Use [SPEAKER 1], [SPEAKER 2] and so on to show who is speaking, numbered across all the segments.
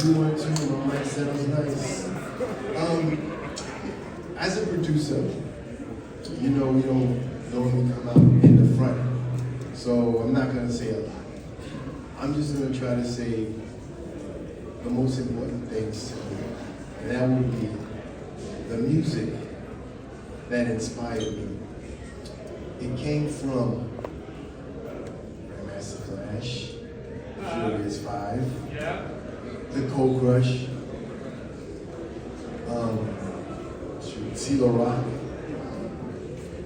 [SPEAKER 1] 212, my mic sounds nice. As a producer, you know we don't normally come out in the front, so I'm not gonna say a lot. I'm just gonna try to say the most important things to me, and that would be the music that inspired me. It came from Grandmaster Flash, Furious 5, The Cold Crush, Sha-Rock,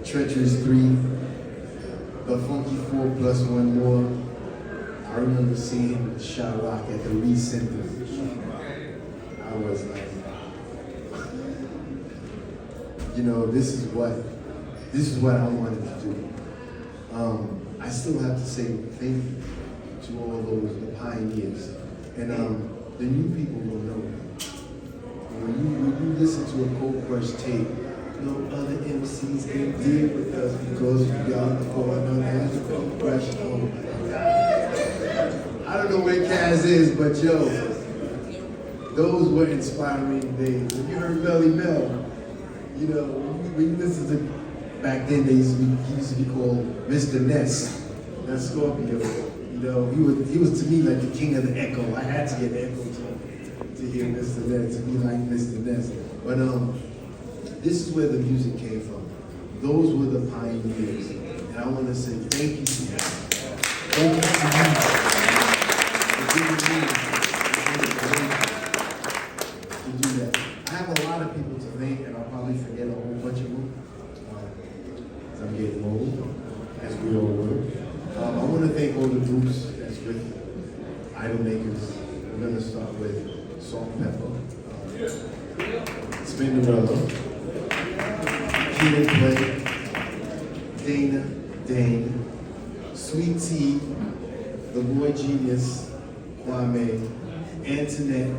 [SPEAKER 1] Treacherous 3, The Funky 4 plus one more. I remember seeing Sha-Rock at the Reed Center. I was like, you know, this is what I wanted to do. I still have to say thank you to all the pioneers. And the new people will know. When you listen to a Cold Crush tape, no other MCs can deal with us because we got the going on as a Cold Crush. Oh my God. I don't know where Kaz is, but yo, those were inspiring days. When you heard Melly Mel, you know, when you listen to, back then he used to be called Mr. Ness, that's Scorpio. You know, he was to me like the king of the echo. I had to get the echo to hear Mr. Ness, to be like Mr. Ness. But this is where the music came from. Those were the pioneers. And I want to say thank you to them. Thank you to you for giving me to do that. I have a lot of people to thank, and I'll probably forget a whole bunch of them. As I'm getting old, as we all were. I want to thank all the groups that's with Idol Makers. We're going to start with Salt-N-Pepa, Spinderella, Kid and Play, Dana, Dane, Sweet Tea, The Boy Genius, Kwame, Antoinette,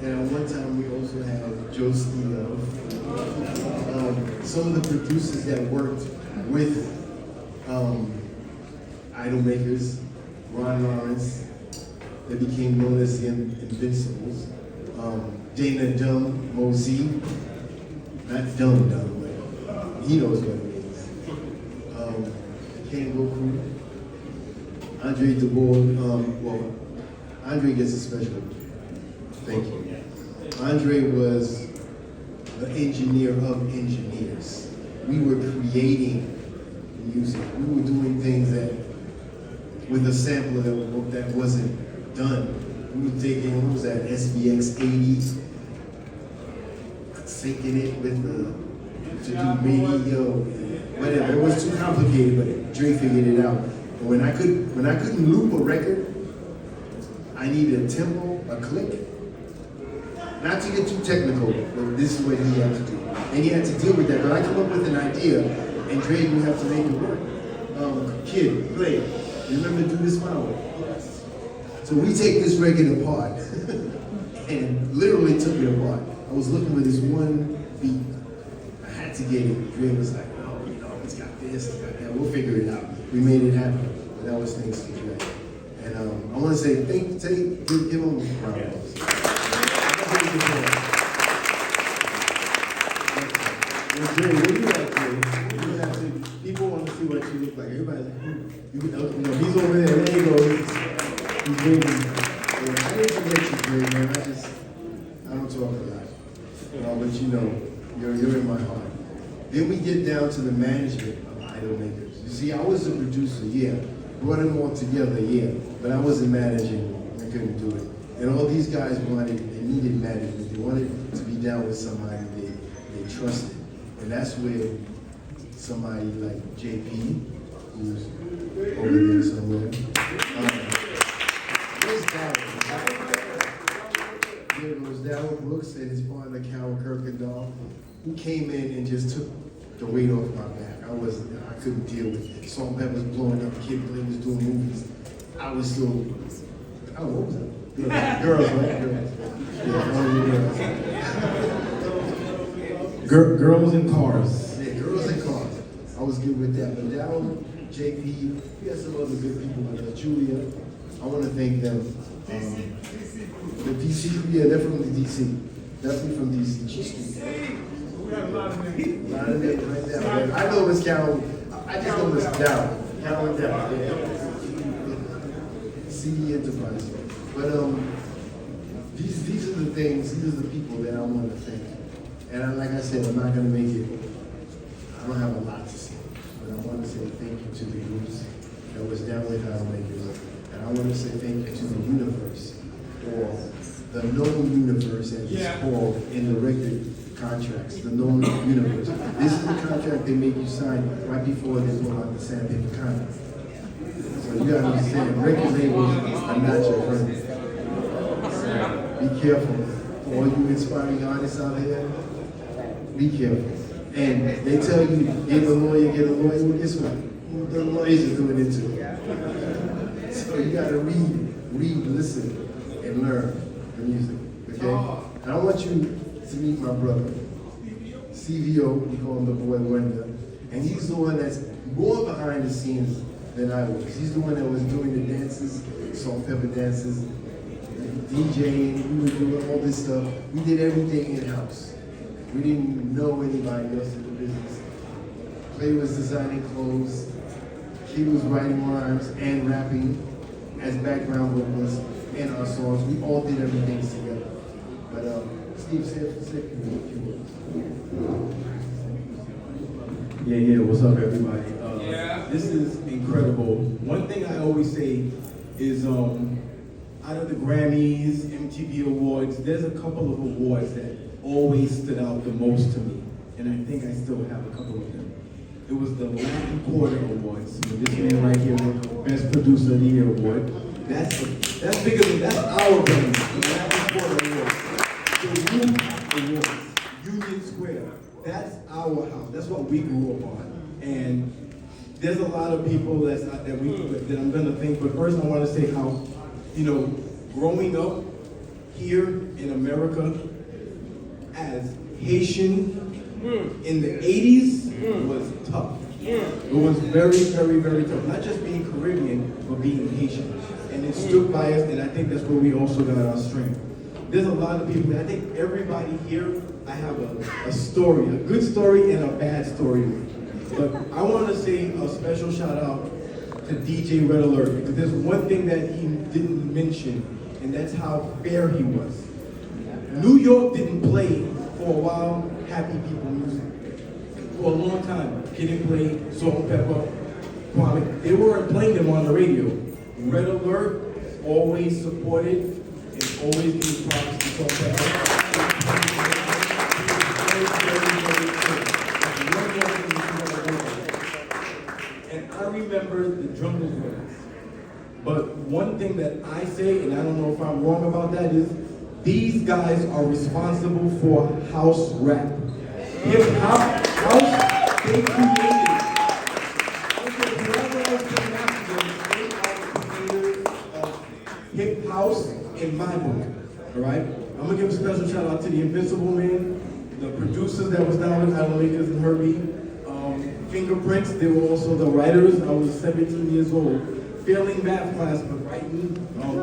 [SPEAKER 1] and one time we also had Joe Steevee-O. Some of the producers that worked with Idol Makers, Ron Lawrence, they became known as the Invincibles. Dana Dumb, Mosey, not Dumb, but he knows what it is. Kango Crew, Andre DeBoer, well, Andre gets a special thank you. Andre was the engineer of engineers. We were creating music. We were doing things that, with a sampler that wasn't done. We were taking, what was that, SBX 80, syncing it with to do radio, whatever. It was too complicated, but Dre figured it out. And when I couldn't loop a record, I needed a tempo, a click. Not to get too technical, but this is what he had to do. And he had to deal with that. But I come up with an idea, and Dre would have to make it work. Kid, play. You remember Do This My Way? Yes. So we take this record apart, and literally took it apart. I was looking for this one beat. I had to get it. Dre was like, oh, you know, it's got this, it's got that. We'll figure it out. We made it happen. But that was thanks to Dre. And I want to say, give him a round of applause. Dre, what do you like, Dre? People want to see what you look like. Everybody's like, you know, he's over there. There he goes. He's waiting. I didn't forget you, Dre, man. I don't talk a lot. But you know, you're in my heart. Then we get down to the management of Idol Makers. You see, I was a producer, yeah. Brought them all together, yeah. But I wasn't managing. I couldn't do it. And all these guys needed management. They wanted to be down with somebody they trusted. And that's where somebody like JP, who's over there somewhere. Where's Darryl? There was Darryl Brooks and his partner Carol Kirkendall, who came in and just took the weight off my back. I couldn't deal with it. Salt-N-Pepa's blowing up, Kid Play was doing movies. I was still, what was it? Girls, right? Girls. Yeah, girls in cars. Yeah, girls in cars. I was good with that. But Darryl, JP, we had some other good people with us. Julia, I want to thank them The DC, yeah, they're from the DC. Definitely from DC.
[SPEAKER 2] We got a lot of names.
[SPEAKER 1] A lot of names right there. I know Miss Carol. I just know Miss Down. Carol Down. Yeah. CD Enterprise. But these are the things. These are the people that I want to thank. And like I said, I'm not gonna make it. I don't have a lot to say, but I want to say thank you to the groups that was down with how to make it work. And I want to say thank you to the universe, or the known universe as it's called in the record contracts, the known universe. This is the contract they make you sign right before they pull out the Salt-N-Pepa contract. So you gotta understand, record labels are not your friends. Be careful. For all you inspiring artists out here, be careful. And they tell you, get a lawyer, well guess what? The lawyers are doing it too. So you gotta read, listen, and learn the music, okay? And I want you to meet my brother, Steevee-O, we call him the boy wonder. And he's the one that's more behind the scenes than I was. He's the one that was doing the dances, Salt-N-Pepa dances, DJing, we were doing all this stuff. We did everything in-house. We didn't know anybody else in the business. Clay was designing clothes, Kid was writing rhymes and rapping as background vocalists in our songs. We all did everything together. But Steve, say a few words.
[SPEAKER 3] Yeah, what's up everybody? This is incredible. One thing I always say is out of the Grammys, MTV Awards, there's a couple of awards that always stood out the most to me, and I think I still have a couple of them. It was the Latin Quarter Awards. This man right here won the Best Producer of the Year award. That's bigger than, that's our Grammy, the Latin Quarter Awards. The Luv Awards, Union Square, that's our house. That's what we grew up on. And there's a lot of people that I'm gonna thank, but first I wanna say how, growing up here in America as Haitian in the 80s was tough. It was very, very, very tough. Not just being Caribbean, but being Haitian. And it stood by us, and I think that's where we also got our strength. There's a lot of people, I think everybody here, I have a story, a good story and a bad story. But I want to say a special shout out to DJ Red Alert, because there's one thing that he didn't mention, and that's how fair he was. New York didn't play for a while Happy People music. For a long time, didn't play Salt-N-Pepa, Kwame. They weren't playing them on the radio. Red Alert always supported and always gave props to Salt-N-Pepa. And I remember the Jungle Brothers. But one thing that I say, and I don't know if I'm wrong about that, is these guys are responsible for house rap. Hip hop, house, they created it. Whoever else came after them, they are the creators of hip house in my book. Alright? I'm gonna give a special shout out to the Invincible Man, the producers that was down with Adam Lakers and Hurby. Fingerprints, they were also the writers. I was 17 years old, failing math class, but writing,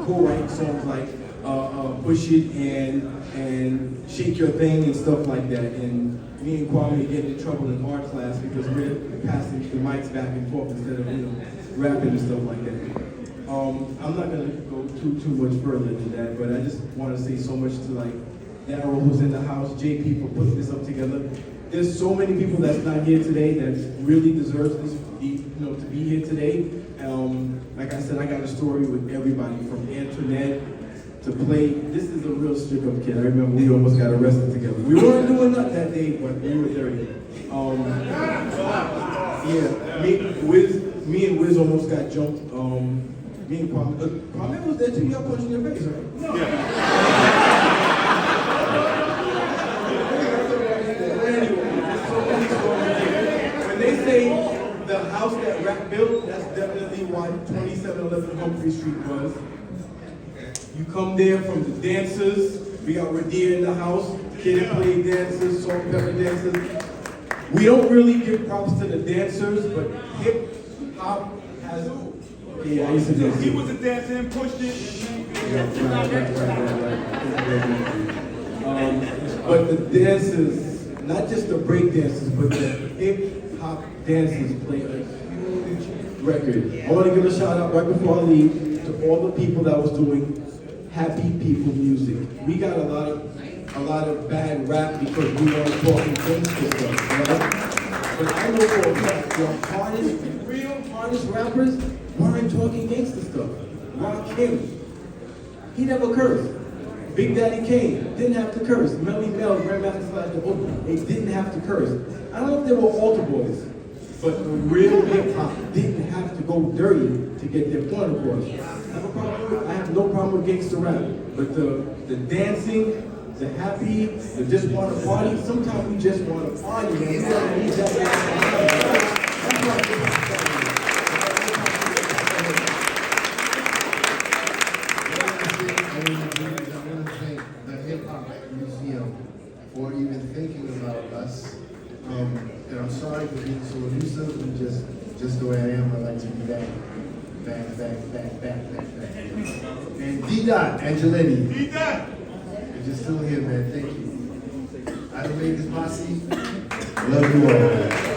[SPEAKER 3] co-writing songs like Push It and Shake Your Thing and stuff like that. And me and Kwame get in trouble in art class because we're passing the mics back and forth instead of rapping and stuff like that. I'm not gonna go too much further than that, but I just want to say so much to like Daryl, who's in the house, JP for putting this up together. There's so many people that's not here today that really deserves this, to be here today. Like I said, I got a story with everybody from Antoinette to Play. This is a real stick-up kid. I remember we almost got arrested together. We weren't doing that that day, but we were dirty. Me and Wiz almost got jumped. Me and Kwame was there too. You got punched in your face, right? Yeah. They say the house that Rap built, that's definitely what 2711 Humphrey Street was. You come there from the dancers, we got Radia in the house, Kid and Play dancers, Salt-N-Pepa dancers. We don't really give props to the dancers, but hip hop has Yeah, I used to dance.
[SPEAKER 2] He was a dancer and pushed it.
[SPEAKER 3] Right. But the dancers, not just the break dancers, but the hip hop dancers play a huge record. I want to give a shout out right before I leave to all the people that was doing happy people music. We got a lot of bad rap because we weren't talking gangster stuff, right? But I know for a fact the real hardest rappers weren't talking gangster stuff. Rakim, he never cursed. Big Daddy Kane didn't have to curse. Melly Mel, Grandmaster Slash the Open, they didn't have to curse. I don't know if they were altar boys, but the real hip hop didn't have to go dirty to get their point across. I have no problem with gangster rap, but the dancing, the happy, the just want to party, sometimes we just want to party. And we don't need that. That's why hip hop started.
[SPEAKER 1] For even thinking about us, and I'm sorry for being so elusive and just the way I am. I like to be back. And D-Dot, Angeletti.
[SPEAKER 2] D-Dot.
[SPEAKER 1] If you're still here, man, thank you. I don't make this posse. Love you all.